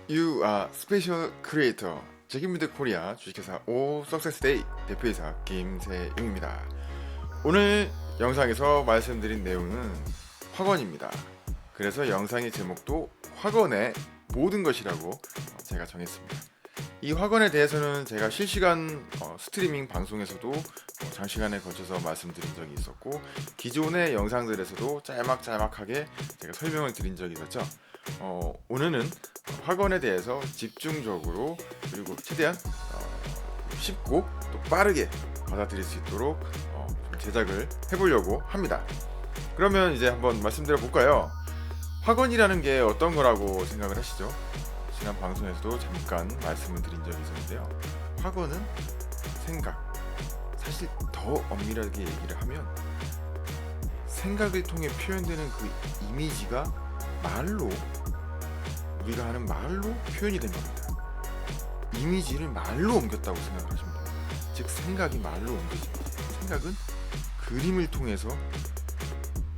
You are special creator. 책임비드 코리아 주식회사 오 석세스데이 대표이사 김세용입니다. 오늘 영상에서 말씀드린 내용은 확언입니다. 그래서 영상의 제목도 확언의 모든 것이라고 제가 정했습니다. 이 확언에 대해서는 제가 실시간 스트리밍 방송에서도 장시간에 걸쳐서 말씀드린 적이 있었고, 기존의 영상들에서도 짤막짤막하게 제가 설명을 드린 적이 있었죠. 오늘은 학원에 대해서 집중적으로 그리고 최대한 쉽고 또 빠르게 받아들일 수 있도록 좀 제작을 해보려고 합니다. 그러면 이제 한번 말씀드려 볼까요? 학원이라는 게 어떤 거라고 생각을 하시죠? 지난 방송에서도 잠깐 말씀을 드린 적이 있었는데요. 학원은 생각, 사실 더 엄밀하게 얘기를 하면 생각을 통해 표현되는 그 이미지가 말로, 우리가 하는 말로 표현이 된 겁니다. 이미지를 말로 옮겼다고 생각을 하시면 돼요. 즉 생각이 말로 옮겨집니다. 생각은 그림을 통해서,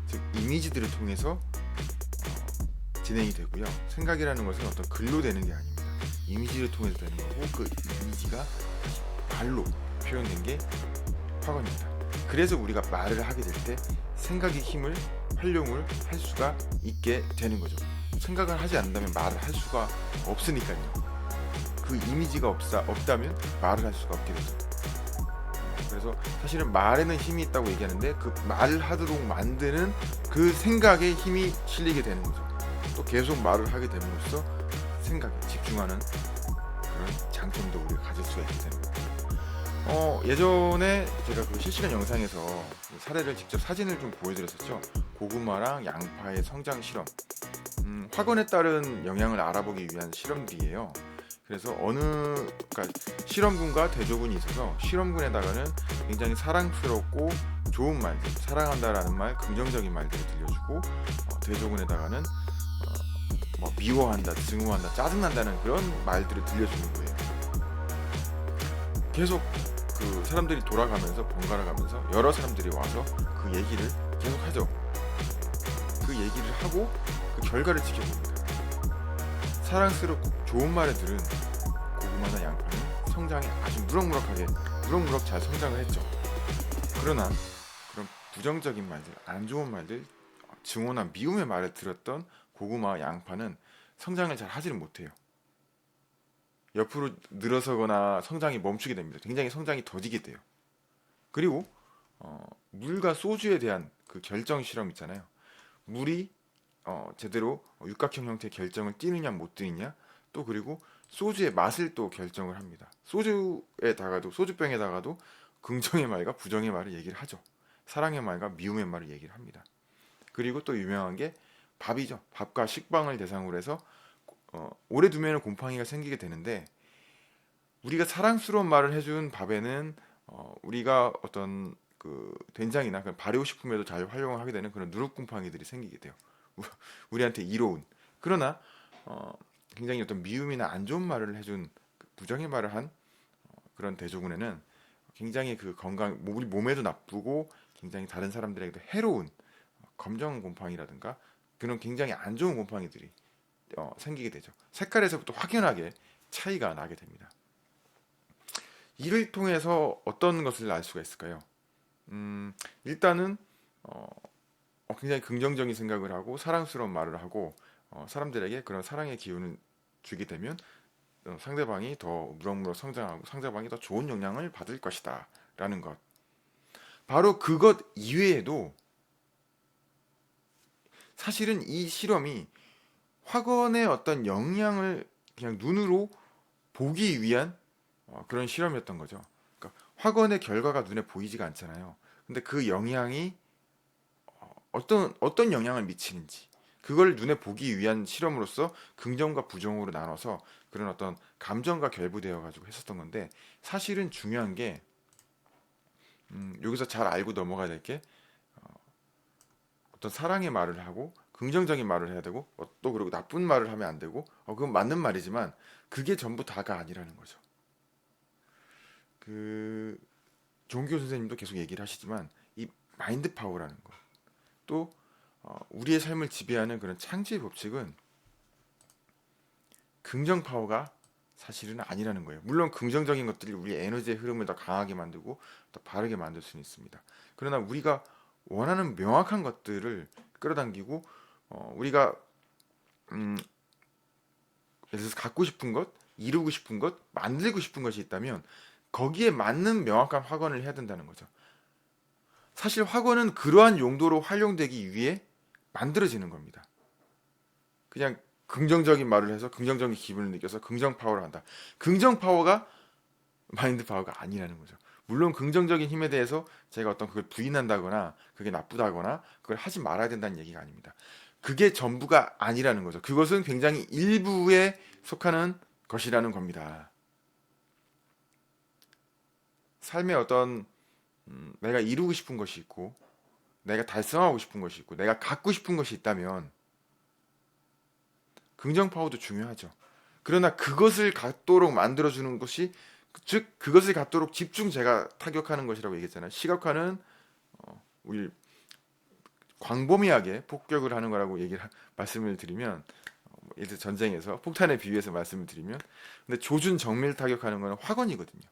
즉 이미지들을 통해서 진행이 되고요. 생각이라는 것은 어떤 글로 되는 게 아닙니다. 이미지를 통해서 되는 거고, 그 이미지가 말로 표현된 게 확언입니다. 그래서 우리가 말을 하게 될 때 생각의 힘을 활용을 할 수가 있게 되는 거죠. 생각을 하지 않는다면 말을 할 수가 없으니까요. 그 이미지가 없다면 말을 할 수가 없게 되죠. 그래서 사실은 말에는 힘이 있다고 얘기하는데, 그 말을 하도록 만드는 그 생각에 힘이 실리게 되는 거죠. 또 계속 말을 하게 됨으로써 생각에 집중하는 그런 장점도 우리가 가질 수가 있게 되는 거죠. 예전에 제가 그 실시간 영상에서 그 사례를 직접 사진을 좀 보여드렸었죠. 고구마랑 양파의 성장 실험. 확언에 따른 영향을 알아보기 위한 실험들이에요. 그래서 그러니까 실험군과 대조군이 있어서, 실험군에다가는 굉장히 사랑스럽고 좋은 말들, 사랑한다라는 말, 긍정적인 말들을 들려주고, 대조군에다가는 뭐 미워한다, 증오한다, 짜증난다는 그런 말들을 들려주는 거예요. 계속 그 사람들이 돌아가면서 번갈아 가면서 여러 사람들이 와서 그 얘기를 계속 하죠. 그 얘기를 하고 그 결과를 지켜봅니다. 사랑스럽고 좋은 말을 들은 고구마나 양파는 성장에 아주 무럭무럭 잘 성장을 했죠. 그러나 그런 부정적인 말들, 안 좋은 말들, 증오나 미움의 말을 들었던 고구마와 양파는 성장을 잘 하지는 못해요. 옆으로 늘어서거나 성장이 멈추게 됩니다. 굉장히 성장이 더디게 돼요. 그리고 물과 소주에 대한 그 결정 실험 있잖아요. 물이 제대로 육각형 형태의 결정을 띠느냐 못 띠느냐, 또 그리고 소주의 맛을 또 결정을 합니다. 소주병에다가도 긍정의 말과 부정의 말을 얘기를 하죠. 사랑의 말과 미움의 말을 얘기를 합니다. 그리고 또 유명한 게 밥이죠. 밥과 식빵을 대상으로 해서 오래 두면 곰팡이가 생기게 되는데, 우리가 사랑스러운 말을 해준 밥에는 우리가 어떤 그 된장이나 그런 발효식품에도 잘 활용을 하게 되는 그런 누룩곰팡이들이 생기게 돼요. 우리한테 이로운. 그러나 어, 굉장히 어떤 미움이나 안 좋은 말을 해준, 부정의 말을 한 그런 대조군에는 굉장히 그 우리 몸에도 나쁘고 굉장히 다른 사람들에게도 해로운 검정 곰팡이라든가 그런 굉장히 안 좋은 곰팡이들이 생기게 되죠. 색깔에서부터 확연하게 차이가 나게 됩니다. 이를 통해서 어떤 것을 알 수가 있을까요? 일단은 어, 굉장히 긍정적인 생각을 하고 사랑스러운 말을 하고 사람들에게 그런 사랑의 기운을 주게 되면 상대방이 더 무럭무럭 성장하고 상대방이 더 좋은 영향을 받을 것이다 라는 것. 바로 그것 이외에도 사실은 이 실험이 확언의 어떤 영향을 그냥 눈으로 보기 위한 그런 실험이었던 거죠. 그러니까 확언의 결과가 눈에 보이지가 않잖아요. 근데 그 영향이 어떤 영향을 미치는지, 그걸 눈에 보기 위한 실험으로서 긍정과 부정으로 나눠서 그런 어떤 감정과 결부되어 가지고 했었던 건데, 사실은 중요한 게 여기서 잘 알고 넘어가야 될 게, 어떤 사랑의 말을 하고 긍정적인 말을 해야 되고 또 그리고 나쁜 말을 하면 안 되고, 그건 맞는 말이지만 그게 전부 다가 아니라는 거죠. 그 종교 선생님도 계속 얘기를 하시지만 이 마인드 파워라는 거, 또 우리의 삶을 지배하는 그런 창조의 법칙은 긍정 파워가 사실은 아니라는 거예요. 물론 긍정적인 것들이 우리 에너지의 흐름을 더 강하게 만들고 더 바르게 만들 수는 있습니다. 그러나 우리가 원하는 명확한 것들을 끌어당기고 우리가 음, 예를 들어서 갖고 싶은 것, 이루고 싶은 것, 만들고 싶은 것이 있다면 거기에 맞는 명확한 확언을 해야 된다는 거죠. 사실 확언은 그러한 용도로 활용되기 위해 만들어지는 겁니다. 그냥 긍정적인 말을 해서 긍정적인 기분을 느껴서 긍정 파워를 한다. 긍정 파워가 마인드 파워가 아니라는 거죠. 물론 긍정적인 힘에 대해서 제가 어떤 그걸 부인한다거나 그게 나쁘다거나 그걸 하지 말아야 된다는 얘기가 아닙니다. 그게 전부가 아니라는 거죠. 그것은 굉장히 일부에 속하는 것이라는 겁니다. 삶에 어떤 내가 이루고 싶은 것이 있고 내가 달성하고 싶은 것이 있고 내가 갖고 싶은 것이 있다면 긍정 파워도 중요하죠. 그러나 그것을 갖도록 만들어주는 것이 즉 그것을 갖도록 집중 제가 타격하는 것이라고 얘기했잖아요. 시각화는 우리 광범위하게 폭격을 하는 거라고 말씀을 드리면 예를 들어 전쟁에서 폭탄에 비유해서 말씀을 드리면 근데 조준 정밀 타격하는 거는 확언이거든요.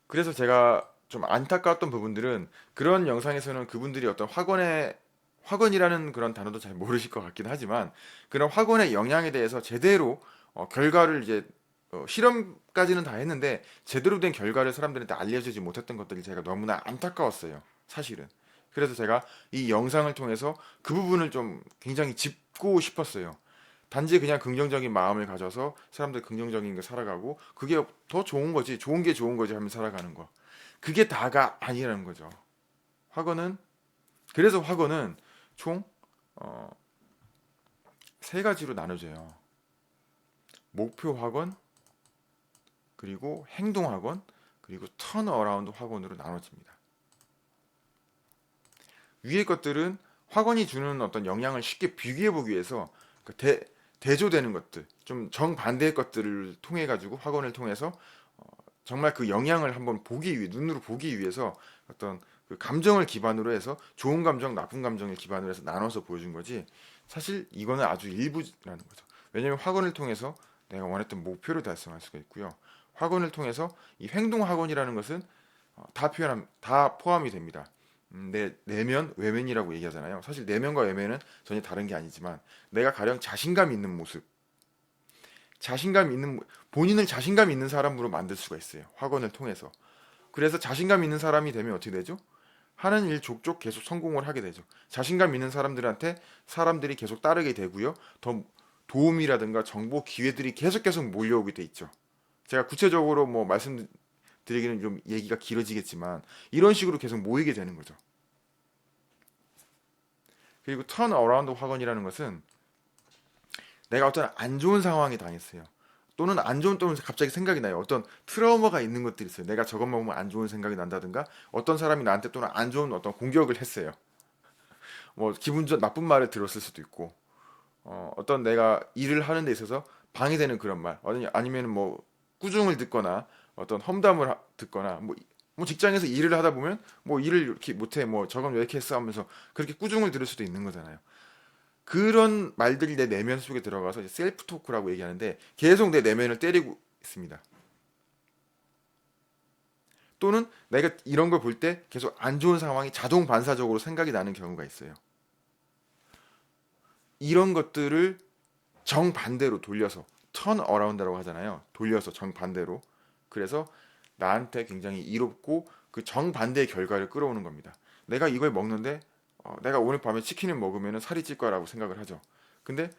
그래서 제가 좀 안타까웠던 부분들은 그런 영상에서는 그분들이 어떤 확언이라는 그런 단어도 잘 모르실 것 같긴 하지만 그런 확언의 영향에 대해서 제대로 결과를 이제 실험까지는 다 했는데 제대로 된 결과를 사람들한테 알려주지 못했던 것들이 제가 너무나 안타까웠어요. 사실은. 그래서 제가 이 영상을 통해서 그 부분을 좀 굉장히 짚고 싶었어요. 단지 그냥 긍정적인 마음을 가져서 사람들 긍정적인 거 살아가고 그게 더 좋은 거지, 좋은 게 좋은 거지 하면 살아가는 거. 그게 다가 아니라는 거죠. 확언은 그래서 확언은 총 어, 세 가지로 나눠져요. 목표 확언, 그리고 행동 확언, 그리고 턴 어라운드 확언으로 나눠집니다. 위의 것들은 확언이 주는 어떤 영향을 쉽게 비교해 보기 위해서 그 대조되는 것들, 좀 정반대의 것들을 통해 가지고 확언을 통해서 정말 그 영향을 한번 보기 위해 눈으로 보기 위해서 어떤 그 감정을 기반으로 해서 좋은 감정, 나쁜 감정을 기반으로 해서 나눠서 보여준 거지. 사실 이거는 아주 일부라는 거죠. 왜냐하면 확언을 통해서 내가 원했던 목표를 달성할 수가 있고요. 확언을 통해서 이 행동 학원이라는 것은 다 포함이 됩니다. 내면 외면이라고 얘기하잖아요. 사실 내면과 외면은 전혀 다른 게 아니지만 내가 가령 자신감 있는 모습, 자신감 있는 본인을 자신감 있는 사람으로 만들 수가 있어요. 학원을 통해서. 그래서 자신감 있는 사람이 되면 어떻게 되죠? 하는 일 족족 계속 성공을 하게 되죠. 자신감 있는 사람들한테 사람들이 계속 따르게 되고요. 더 도움이라든가 정보 기회들이 계속 몰려오게 돼 있죠. 제가 구체적으로 뭐 말씀드리기는 좀 얘기가 길어지겠지만 이런 식으로 계속 모이게 되는 거죠. 그리고 턴 어라운드 학원이라는 것은 내가 어떤 안 좋은 상황에 당했어요. 또는 안 좋은 또는 갑자기 생각이 나요. 어떤 트라우마가 있는 것들이 있어요. 내가 저것만 보면 안 좋은 생각이 난다든가 어떤 사람이 나한테 또는 안 좋은 어떤 공격을 했어요. 뭐 나쁜 말을 들었을 수도 있고 어떤 내가 일을 하는 데 있어서 방해되는 그런 말 아니면 뭐 꾸중을 듣거나 어떤 듣거나 뭐 직장에서 일을 하다 보면 뭐 일을 이렇게 못해 뭐 저건 왜 이렇게 했어 하면서 그렇게 꾸중을 들을 수도 있는 거잖아요. 그런 말들이 내 내면 속에 들어가서 이제 셀프 토크라고 얘기하는데 계속 내 내면을 때리고 있습니다. 또는 내가 이런 걸 볼 때 계속 안 좋은 상황이 자동 반사적으로 생각이 나는 경우가 있어요. 이런 것들을 정반대로 돌려서 턴 어라운드라고 하잖아요. 돌려서 정반대로. 그래서 나한테 굉장히 이롭고 그 정반대의 결과를 끌어오는 겁니다. 내가 이걸 먹는데 내가 오늘 밤에 치킨을 먹으면 살이 찔 거라고 생각을 하죠. 근데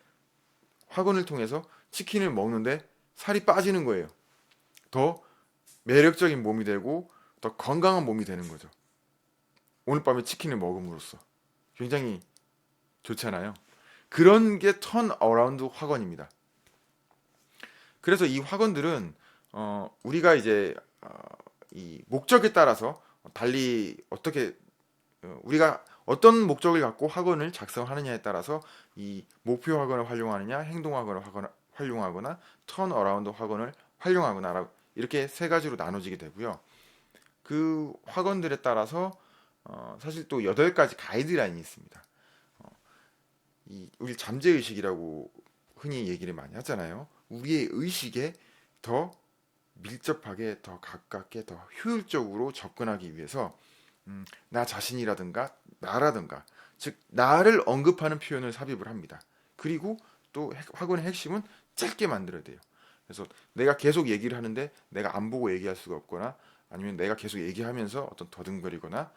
학원을 통해서 치킨을 먹는데 살이 빠지는 거예요. 더 매력적인 몸이 되고 더 건강한 몸이 되는 거죠. 오늘 밤에 치킨을 먹음으로써 굉장히 좋잖아요. 그런 게 턴 어라운드 학원입니다. 그래서 이 학원들은 우리가 이제 이 목적에 따라서 달리 어떻게 우리가 어떤 목적을 갖고 학원을 작성하느냐에 따라서 이 목표 학원을 활용하느냐, 행동 학원을 활용하거나 턴 어라운드 학원을 활용하거나 이렇게 세 가지로 나눠지게 되고요. 그 학원들에 따라서 사실 또 8가지 가이드라인이 있습니다. 이 우리 잠재 의식이라고 흔히 얘기를 많이 하잖아요. 우리의 의식에 더 밀접하게, 더 가깝게, 더 효율적으로 접근하기 위해서 나 자신이라든가 나라든가, 즉 나를 언급하는 표현을 삽입을 합니다. 그리고 또 확언의 핵심은 짧게 만들어야 돼요. 그래서 내가 계속 얘기를 하는데 내가 안 보고 얘기할 수가 없거나, 아니면 내가 계속 얘기하면서 어떤 더듬거리거나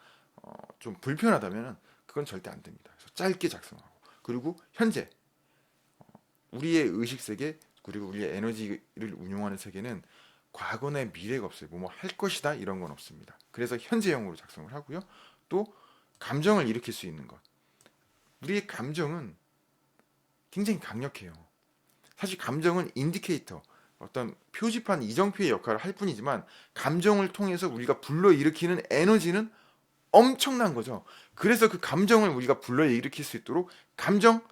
좀 불편하다면 그건 절대 안 됩니다. 그래서 짧게 작성하고, 그리고 현재 우리의 의식 세계, 그리고 우리의 에너지를 운용하는 세계는 과거나 미래가 없어요. 뭐 할 것이다 이런 건 없습니다. 그래서 현재형으로 작성을 하고요. 또 감정을 일으킬 수 있는 것. 우리의 감정은 굉장히 강력해요. 사실 감정은 인디케이터, 어떤 표지판, 이정표의 역할을 할 뿐이지만, 감정을 통해서 우리가 불러일으키는 에너지는 엄청난 거죠. 그래서 그 감정을 우리가 불러일으킬 수 있도록 감정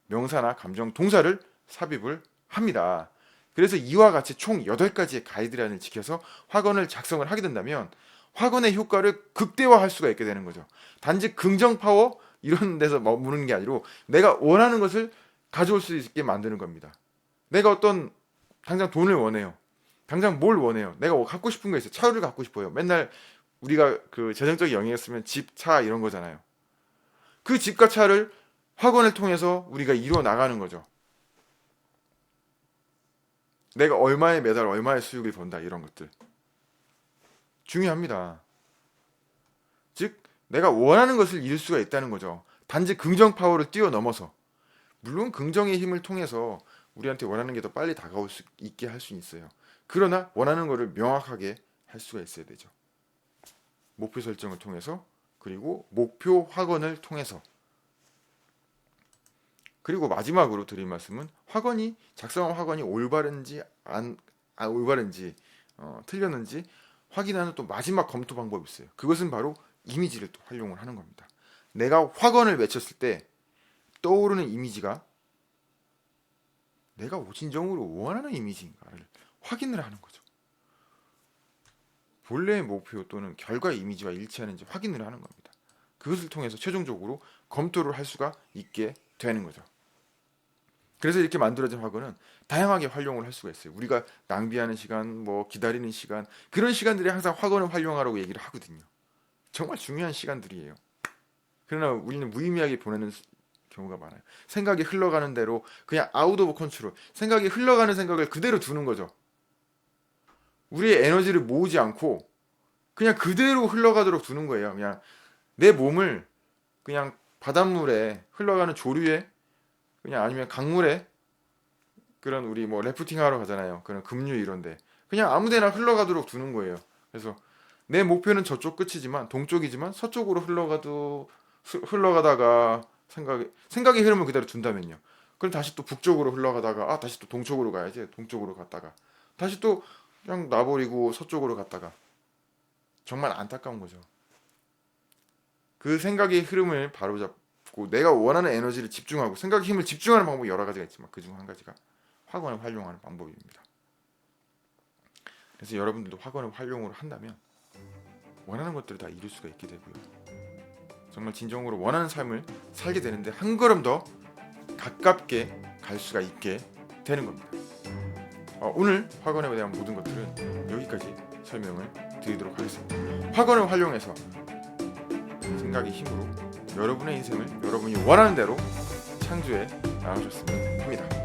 명사나 감정 동사를 삽입을 합니다. 그래서 이와 같이 총 8가지의 가이드라인을 지켜서 확언을 작성을 하게 된다면 확언의 효과를 극대화할 수가 있게 되는 거죠. 단지 긍정 파워 이런 데서 머무르는 게 아니고 내가 원하는 것을 가져올 수 있게 만드는 겁니다. 내가 어떤 당장 돈을 원해요. 당장 뭘 원해요. 내가 갖고 싶은 거 있어요. 차를 갖고 싶어요. 맨날 우리가 그 재정적 영역이었으면 집, 차 이런 거잖아요. 그 집과 차를 확언을 통해서 우리가 이루어 나가는 거죠. 내가 얼마에 매달 얼마의 수익을 번다 이런 것들 중요합니다. 즉 내가 원하는 것을 이룰 수가 있다는 거죠. 단지 긍정 파워를 뛰어넘어서. 물론 긍정의 힘을 통해서 우리한테 원하는 게 더 빨리 다가올 수 있게 할 수 있어요. 그러나 원하는 것을 명확하게 할 수가 있어야 되죠. 목표 설정을 통해서, 그리고 목표 확언을 통해서. 그리고 마지막으로 드릴 말씀은 작성한 확언이 올바른지 틀렸는지 확인하는 또 마지막 검토 방법이 있어요. 그것은 바로 이미지를 또 활용을 하는 겁니다. 내가 확언을 외쳤을 때 떠오르는 이미지가 내가 진정으로 원하는 이미지인가를 확인을 하는 거죠. 본래의 목표 또는 결과 이미지와 일치하는지 확인을 하는 겁니다. 그것을 통해서 최종적으로 검토를 할 수가 있게 되는 거죠. 그래서 이렇게 만들어진 확언은 다양하게 활용을 할 수가 있어요. 우리가 낭비하는 시간, 뭐 기다리는 시간, 그런 시간들에 항상 확언을 활용하라고 얘기를 하거든요. 정말 중요한 시간들이에요. 그러나 우리는 무의미하게 보내는 경우가 많아요. 생각이 흘러가는 대로 그냥 아웃 오브 컨트롤, 생각이 흘러가는 생각을 그대로 두는 거죠. 우리의 에너지를 모으지 않고 그냥 그대로 흘러가도록 두는 거예요. 그냥 내 몸을 그냥 바닷물에 흘러가는 조류에, 그냥 아니면 강물에, 그런 우리 뭐 래프팅 하러 가잖아요. 그런 급류 이런데 그냥 아무데나 흘러가도록 두는 거예요. 그래서 내 목표는 저쪽 끝이지만, 동쪽이지만 서쪽으로 흘러가다가 생각의 흐름을 그대로 둔다면요. 그럼 다시 또 북쪽으로 흘러가다가 다시 또 동쪽으로 가야지. 동쪽으로 갔다가 다시 또 그냥 놔버리고 서쪽으로 갔다가, 정말 안타까운 거죠. 그 생각의 흐름을 바로잡고 내가 원하는 에너지를 집중하고, 생각의 힘을 집중하는 방법이 여러 가지가 있지만 그중 한 가지가 확언을 활용하는 방법입니다. 그래서 여러분들도 확언을 활용을 한다면 원하는 것들을 다 이룰 수가 있게 되고요. 정말 진정으로 원하는 삶을 살게 되는데 한 걸음 더 가깝게 갈 수가 있게 되는 겁니다. 오늘 확언에 대한 모든 것들은 여기까지 설명을 드리도록 하겠습니다. 확언을 활용해서 생각의 힘으로 여러분의 인생을 여러분이 원하는 대로 창조해 나가셨으면 합니다.